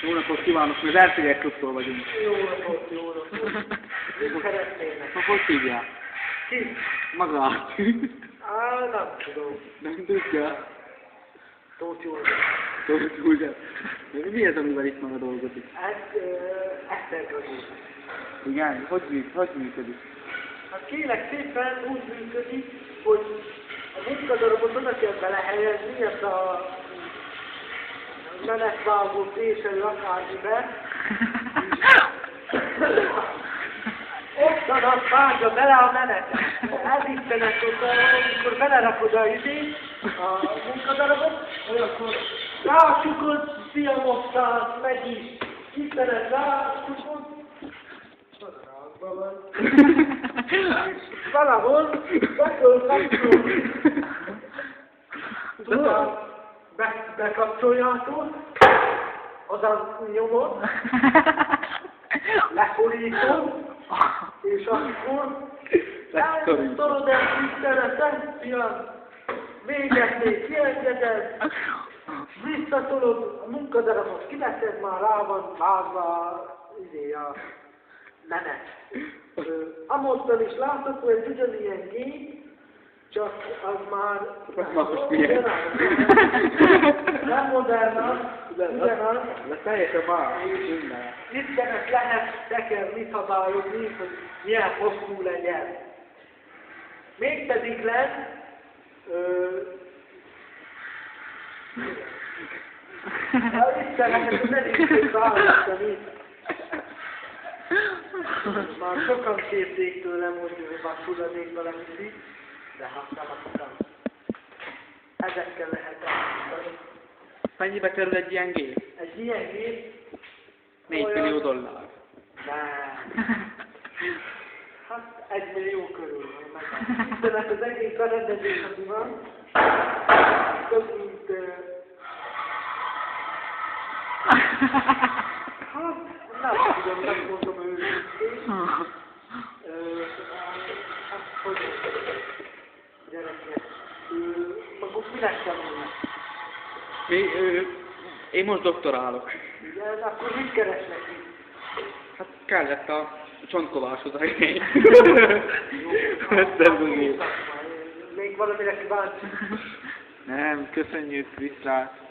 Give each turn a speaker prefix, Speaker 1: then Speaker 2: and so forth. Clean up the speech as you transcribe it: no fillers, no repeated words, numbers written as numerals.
Speaker 1: Jó napot kívánok, mi az Ercegek Klubtól vagyunk.
Speaker 2: Jó napot, jó napot. Mit szeretnének?
Speaker 1: Hogy hívják?
Speaker 2: Ki?
Speaker 1: Magát.
Speaker 2: Nem tudom.
Speaker 1: Nem tudja.
Speaker 2: Tóth József.
Speaker 1: Tóth József. Mi az, amivel itt maga dolgozik?
Speaker 2: Ez esztergazó.
Speaker 1: Igen? Hogy működik?
Speaker 2: Hát kérlek szépen úgy működik, hogy a munkadarabot oda kell belehelyezni, ezt a menetvágó préselő akármiben. Ottan azt vágja bele a menetet. Elvisztenek oda, amikor belerakod a izét, a munkadarabot, olyankor rácsukod, fiamoztál, megy is. Istenet rácsukod, az rákban van. És valahol be kell kapcsolni. Tudod, bekapcsoljátok, azaz nyomod, leszorítod, és akkor elszorod ezt Istenetet, fiam, végetnék, kiengeded, visszatolod a munkadarabot, kiveszed, már rá van vágva a menet. Amottan is látható egy ugyanilyen gép, csak az már
Speaker 1: most milyen?
Speaker 2: nem modernabb, ugyanaz.
Speaker 1: De teljesen más.
Speaker 2: Istenet lehet tekerni, szabályozni, hogy milyen hosszú legyen. Mégpedig lesz, Isteneket nem is választani. Már sokan kérték tőlem, hogy már tudanék valamit, de hát nem akartam. Ezekkel lehet elmondani.
Speaker 1: Mennyibe kerül egy ilyen gép?
Speaker 2: Egy ilyen gép...
Speaker 1: 4 millió dollár.
Speaker 2: Nem. Hát 1 millió körül van. Istenet az egész berendezés, ami van, több mint... Hát nem tudom, nem mondom őszintén. Hát hogy gyerekek, maguk minek tanulnak?
Speaker 1: Én most doktorálok.
Speaker 2: Igen, akkor mit keresnek itt?
Speaker 1: Hát kellett a csontkováshoz a hely.
Speaker 2: Még valamire kíváncsi?
Speaker 1: Nem, köszönjük, viszlát.